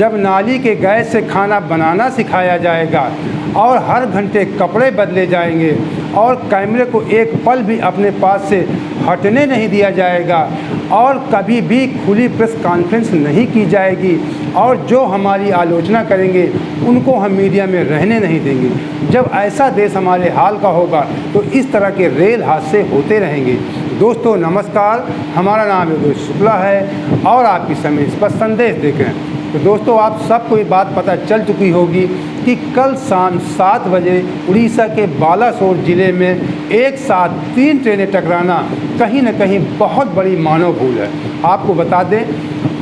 जब नाली के गैस से खाना बनाना सिखाया जाएगा और हर घंटे कपड़े बदले जाएंगे और कैमरे को एक पल भी अपने पास से हटने नहीं दिया जाएगा और कभी भी खुली प्रेस कॉन्फ्रेंस नहीं की जाएगी और जो हमारी आलोचना करेंगे उनको हम मीडिया में रहने नहीं देंगे। जब ऐसा देश हमारे हाल का होगा तो इस तरह के रेल हादसे होते रहेंगे। दोस्तों नमस्कार, हमारा नाम योगेश शुक्ला है और आप इस समय इस पर संदेश देख रहे हैं। तो दोस्तों आप सबको ये बात पता चल चुकी होगी कि कल शाम 7 बजे उड़ीसा के बालासोर ज़िले में एक साथ 3 ट्रेनें टकराना कहीं न कहीं बहुत बड़ी मानव भूल है। आपको बता दें,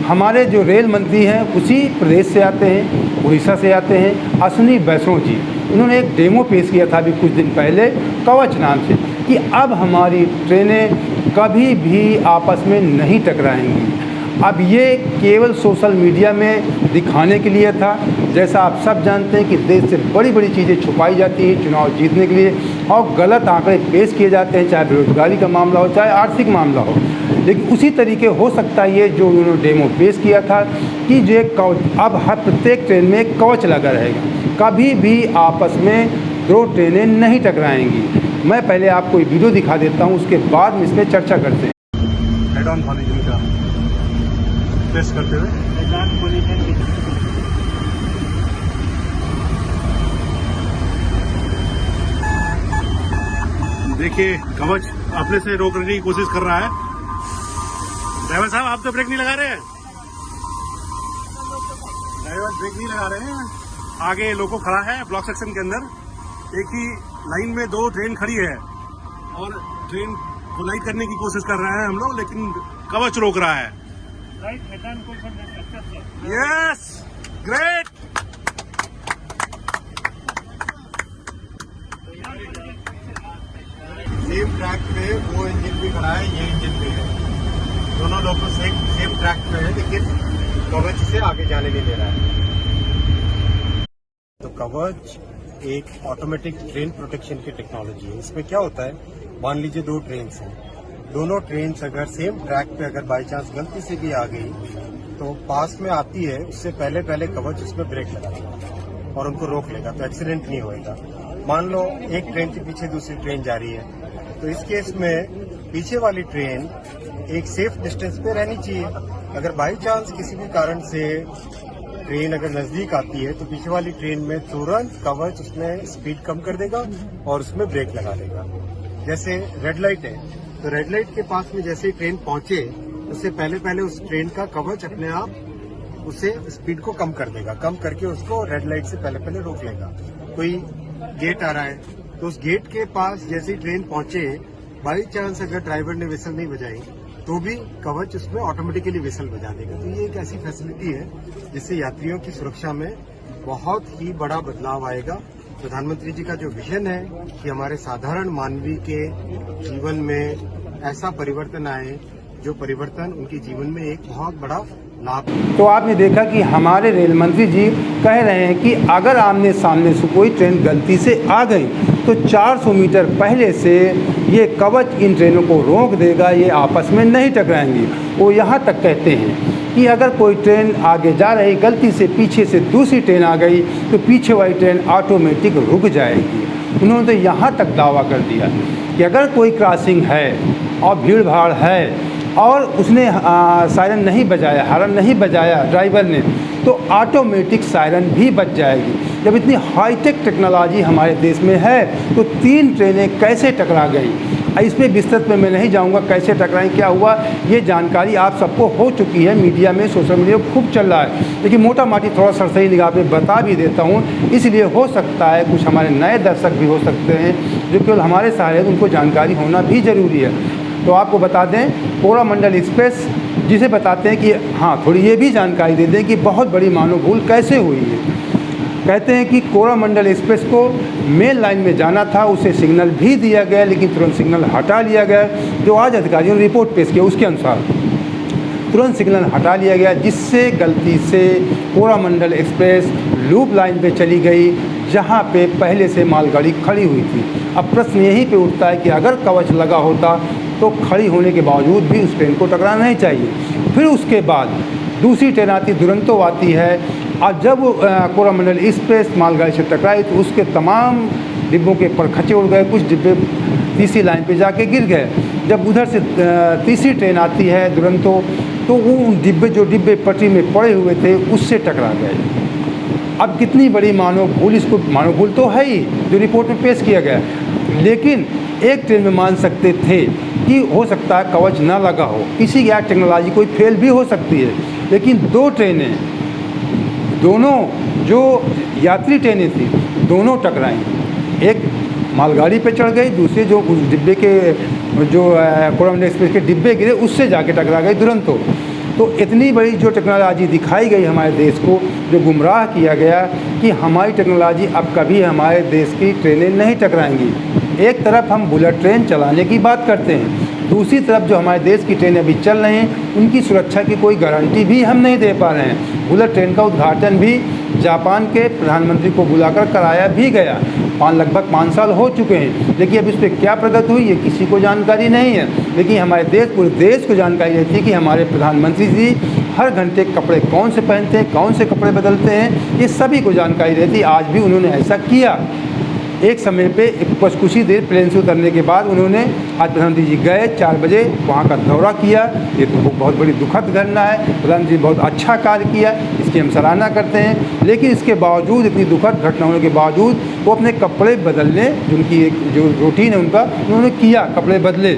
हमारे जो रेल मंत्री हैं उसी प्रदेश से आते हैं, उड़ीसा से आते हैं, अश्विनी वैष्णव जी। उन्होंने एक डेमो पेश किया था अभी कुछ दिन पहले कवच नाम से कि अब हमारी ट्रेनें कभी भी आपस में नहीं टकराएंगी। अब ये केवल सोशल मीडिया में दिखाने के लिए था। जैसा आप सब जानते हैं कि देश से बड़ी बड़ी चीज़ें छुपाई जाती हैं चुनाव जीतने के लिए और गलत आंकड़े पेश किए जाते हैं, चाहे बेरोजगारी का मामला हो चाहे आर्थिक मामला हो। लेकिन उसी तरीके हो सकता है ये जो उन्होंने डेमो पेश किया था कि जो कवच अब हर प्रत्येक ट्रेन में एक कवच लगा रहेगा, कभी भी आपस में 2 ट्रेनें नहीं टकराएंगी। मैं पहले आपको ये वीडियो दिखा देता हूँ, उसके बाद में इसमें चर्चा करते हैं। हेड ऑन कॉलेज का प्रेस करते हुए देखिए कवच अपने से रोकने की कोशिश कर रहा है। ड्राइवर साहब आप तो ब्रेक नहीं लगा रहे हैं, ड्राइवर ब्रेक नहीं लगा रहे हैं। आगे लोको खड़ा है ब्लॉक सेक्शन के अंदर, एक ही लाइन में 2 ट्रेन खड़ी है और ट्रेन कोलाइड करने की कोशिश कर रहे हैं हम लोग, लेकिन कवच रोक रहा है। Yes, great. सेम ट्रैक पे वो इंजन भी खड़ा है, ये इंजन भी है, दोनों लोग सेम ट्रैक पे है, लेकिन कवच से आगे जाने नहीं दे रहा है। तो कवच एक ऑटोमेटिक ट्रेन प्रोटेक्शन की टेक्नोलॉजी है। इसमें क्या होता है, मान लीजिए 2 ट्रेन हैं, दोनों ट्रेन अगर सेम ट्रैक पे अगर बाई चांस गलती से भी आ गई तो पास में आती है, उससे पहले कवच उसमें ब्रेक लगा देगा और उनको रोक लेगा, तो एक्सीडेंट नहीं होएगा। मान लो एक ट्रेन के पीछे दूसरी ट्रेन जा रही है, तो इस केस में पीछे वाली ट्रेन एक सेफ डिस्टेंस पे रहनी चाहिए। अगर बाई चांस किसी भी कारण से ट्रेन अगर नजदीक आती है तो पीछे वाली ट्रेन में तुरंत कवच उसमें स्पीड कम कर देगा और उसमें ब्रेक लगा देगा। जैसे रेड लाइट है, तो रेड लाइट के पास में जैसे ही ट्रेन पहुंचे उससे पहले उस ट्रेन का कवच अपने आप उसे स्पीड को कम कर देगा, कम करके उसको रेड लाइट से पहले रोक लेगा। कोई गेट आ रहा है तो उस गेट के पास जैसे ही ट्रेन पहुंचे, बाई चांस अगर ड्राइवर ने विसल नहीं बजाई तो भी कवच उसमें ऑटोमेटिकली विसल बजा देगा। तो ये एक ऐसी फैसिलिटी है जिससे यात्रियों की सुरक्षा में बहुत ही बड़ा बदलाव आएगा। प्रधानमंत्री जी का जो विजन है कि हमारे साधारण मानवीय के जीवन में ऐसा परिवर्तन आए, जो परिवर्तन उनके जीवन में एक बहुत बड़ा लाभ। तो आपने देखा कि हमारे रेल मंत्री जी कह रहे हैं कि अगर आमने सामने से कोई ट्रेन गलती से आ गई तो 400 मीटर पहले से ये कवच इन ट्रेनों को रोक देगा, ये आपस में नहीं टकराएंगी। वो यहाँ तक कहते हैं कि अगर कोई ट्रेन आगे जा रही, गलती से पीछे से दूसरी ट्रेन आ गई तो पीछे वाली ट्रेन ऑटोमेटिक रुक जाएगी। उन्होंने तो यहाँ तक दावा कर दिया कि अगर कोई क्रॉसिंग है और भीड़ भाड़ है और उसने सायरन नहीं बजाया, हॉर्न नहीं बजाया ड्राइवर ने, तो ऑटोमेटिक सायरन भी बज जाएगी। जब इतनी हाईटेक टेक्नोलॉजी हमारे देश में है तो 3 ट्रेनें कैसे टकरा गई, इसमें विस्तृत में मैं नहीं जाऊंगा कैसे टकराएं, क्या हुआ, ये जानकारी आप सबको हो चुकी है, मीडिया में सोशल मीडिया खूब चल रहा है। लेकिन मोटा माटी थोड़ा सरसरी निगाह पे बता भी देता हूँ, इसलिए हो सकता है कुछ हमारे नए दर्शक भी हो सकते हैं जो केवल हमारे सारे, उनको जानकारी होना भी ज़रूरी है। तो आपको बता दें, कोरोमंडल एक्सप्रेस जिसे बताते हैं कि हाँ, थोड़ी ये भी जानकारी दे दें कि बहुत बड़ी मानव भूल कैसे हुई है। कहते हैं कि कोरोमंडल एक्सप्रेस को मेन लाइन में जाना था, उसे सिग्नल भी दिया गया लेकिन तुरंत सिग्नल हटा लिया गया। जो आज अधिकारियों ने रिपोर्ट पेश किया उसके अनुसार तुरंत सिग्नल हटा लिया गया, जिससे गलती से कोरोमंडल एक्सप्रेस लूप लाइन पे चली गई जहाँ पे पहले से मालगाड़ी खड़ी हुई थी। अब प्रश्न यहीं पे उठता है कि अगर कवच लगा होता तो खड़ी होने के बावजूद भी उस ट्रेन को टकराना नहीं चाहिए। फिर उसके बाद दूसरी ट्रेन आती दुरंतो आती है और जब कोरोमंडल एक्सप्रेस मालगाड़ी से टकराई तो उसके तमाम डिब्बों के परखचे उड़ गए, कुछ डिब्बे तीसरी लाइन पे जाके गिर गए। जब उधर से तीसरी ट्रेन आती है दुरंतो, तो वो जो डिब्बे पटरी में पड़े हुए थे उससे टकरा गए। अब कितनी बड़ी मानव भूल, इसको मानव भूल तो है ही जो रिपोर्ट में पेश किया गया, लेकिन एक ट्रेन में मान सकते थे कि हो सकता है कवच ना लगा हो, किसी की टेक्नोलॉजी कोई फेल भी हो सकती है, लेकिन दो ट्रेनें, दोनों जो यात्री ट्रेनें थी दोनों टकराई। एक मालगाड़ी पे चढ़ गई, दूसरे जो उस डिब्बे के जो कोरोमंडल एक्सप्रेस के डिब्बे गिरे उससे जाके टकरा गई दुरंतो। तो इतनी बड़ी जो टेक्नोलॉजी दिखाई गई हमारे देश को, जो गुमराह किया गया कि हमारी टेक्नोलॉजी अब कभी हमारे देश की ट्रेनें नहीं टकराएंगी। एक तरफ हम बुलेट ट्रेन चलाने की बात करते हैं, दूसरी तरफ जो हमारे देश की ट्रेनें अभी चल रही हैं उनकी सुरक्षा की कोई गारंटी भी हम नहीं दे पा रहे हैं। बुलेट ट्रेन का उद्घाटन भी जापान के प्रधानमंत्री को बुलाकर कराया भी गया, लगभग 5 साल हो चुके हैं, लेकिन अब इस पर क्या प्रगति हुई ये किसी को जानकारी नहीं है। लेकिन हमारे देश, पूरे देश को जानकारी रहती है कि हमारे प्रधानमंत्री जी हर घंटे कपड़े कौन से पहनते हैं, कौन से कपड़े बदलते हैं, ये सभी को जानकारी रहती है। आज भी उन्होंने ऐसा किया। एक समय पे कुछ ही देर प्लेन से उतरने के बाद उन्होंने, आज प्रधानमंत्री जी गए 4 बजे वहाँ का दौरा किया। ये तो बहुत बड़ी दुखद घटना है, प्रधानमंत्री जी बहुत अच्छा कार्य किया, इसकी हम सराहना करते हैं। लेकिन इसके बावजूद, इतनी दुखद घटना होने के बावजूद वो अपने कपड़े बदलने, जिनकी एक जो रूटीन है उनका, उन्होंने किया, कपड़े बदले।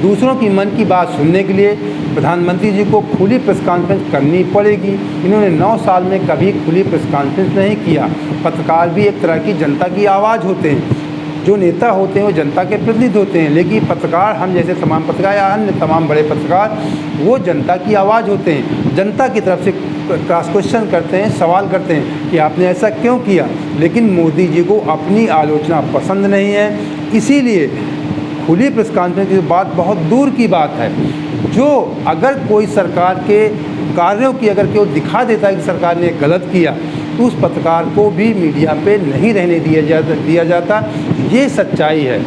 दूसरों की मन की बात सुनने के लिए प्रधानमंत्री जी को खुली प्रेस कॉन्फ्रेंस करनी पड़ेगी। इन्होंने 9 साल में कभी खुली प्रेस कॉन्फ्रेंस नहीं किया। पत्रकार भी एक तरह की जनता की आवाज़ होते हैं, जो नेता होते हैं वो जनता के प्रतिनिधि होते हैं, लेकिन पत्रकार, हम जैसे तमाम पत्रकार या अन्य तमाम बड़े पत्रकार, वो जनता की आवाज़ होते हैं, जनता की तरफ से क्रॉस क्वेश्चन करते हैं, सवाल करते हैं कि आपने ऐसा क्यों किया। लेकिन मोदी जी को अपनी आलोचना पसंद नहीं है, इसीलिए खुली प्रेस कॉन्फ्रेंस की बात बहुत दूर की बात है। जो अगर कोई सरकार के कार्यों की अगर केवल दिखा देता है कि सरकार ने गलत किया, तो उस पत्रकार को भी मीडिया पे नहीं रहने दिया जाता। ये सच्चाई है।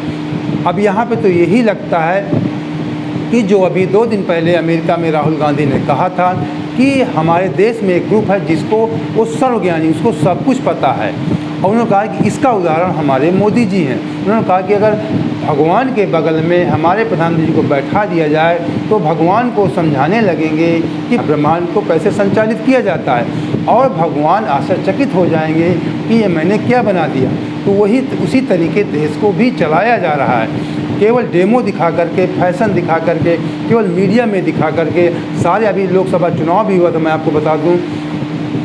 अब यहाँ पे तो यही लगता है कि जो अभी 2 दिन पहले अमेरिका में राहुल गांधी ने कहा था कि हमारे देश में एक ग्रुप है जिसको वो सर्वज्ञानी, उसको सब कुछ पता है, और उन्होंने कहा कि इसका उदाहरण हमारे मोदी जी हैं। उन्होंने कहा कि अगर भगवान के बगल में हमारे प्रधानमंत्री जी को बैठा दिया जाए तो भगवान को समझाने लगेंगे कि ब्रह्मांड को कैसे संचालित किया जाता है, और भगवान आश्चर्यचकित हो जाएंगे कि ये मैंने क्या बना दिया। तो उसी तरीके देश को भी चलाया जा रहा है, केवल डेमो दिखा करके, फैशन दिखा करके, केवल मीडिया में दिखा करके। सारे अभी लोकसभा चुनाव भी हुआ था, मैं आपको बता दूं,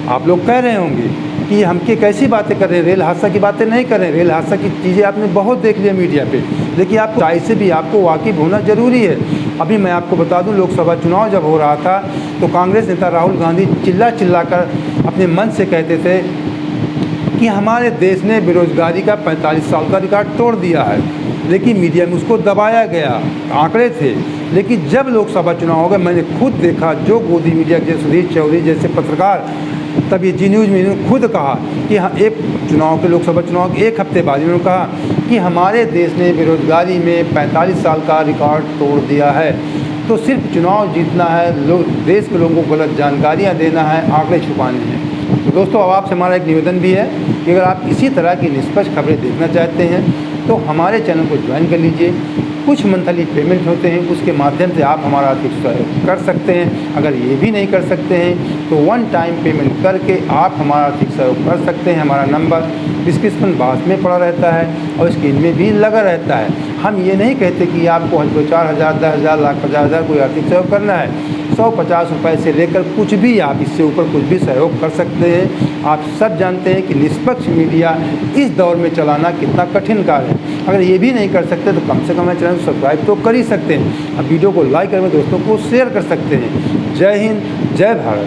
आप लोग कह रहे होंगे कि हम के कैसी बातें कर रहे हैं, रेल हादसा की बातें नहीं कर रहे हैं। रेल हादसा की चीज़ें आपने बहुत देख लिया मीडिया पे, लेकिन आपको सच्चाई से भी आपको वाकिफ़ होना ज़रूरी है। अभी मैं आपको बता दूं, लोकसभा चुनाव जब हो रहा था तो कांग्रेस नेता राहुल गांधी चिल्ला कर अपने मन से कहते थे कि हमारे देश ने बेरोज़गारी का 45 साल का रिकॉर्ड तोड़ दिया है, लेकिन मीडिया में उसको दबाया गया, आंकड़े थे। लेकिन जब लोकसभा चुनाव हो गए, मैंने खुद देखा, जो गोदी मीडिया के सुधीर चौधरी जैसे पत्रकार, तब ये जी न्यूज़ में इन्होंने खुद कहा कि हाँ, एक चुनाव के, लोकसभा चुनाव के 1 हफ्ते बाद इन्होंने कहा कि हमारे देश ने बेरोज़गारी में 45 साल का रिकॉर्ड तोड़ दिया है। तो सिर्फ चुनाव जीतना है, देश के लोगों को गलत जानकारियाँ देना है, आंकड़े छुपाने हैं। तो दोस्तों, अब आपसे हमारा एक निवेदन भी है कि अगर आप इसी तरह की निष्पक्ष खबरें देखना चाहते हैं तो हमारे चैनल को ज्वाइन कर लीजिए। कुछ मंथली पेमेंट होते हैं, उसके माध्यम से आप हमारा आर्थिक सहयोग कर सकते हैं। अगर ये भी नहीं कर सकते हैं तो 1 टाइम पेमेंट करके आप हमारा आर्थिक सहयोग कर सकते हैं। हमारा नंबर डिस्क्रिप्शन बॉक्स में पड़ा रहता है और स्क्रीन में भी लगा रहता है। हम ये नहीं कहते कि आपको 4,000, 10,000, लाख 50,000 कोई आर्थिक सहयोग करना है। 150 रुपये से लेकर कुछ भी, आप इससे ऊपर कुछ भी सहयोग कर सकते हैं। आप सब जानते हैं कि निष्पक्ष मीडिया इस दौर में चलाना कितना कठिन कार्य है। अगर ये भी नहीं कर सकते तो कम से कम हमारे चैनल को सब्सक्राइब तो कर ही सकते हैं। अब वीडियो को लाइक करके दोस्तों को शेयर कर सकते हैं। जय हिंद, जय भारत।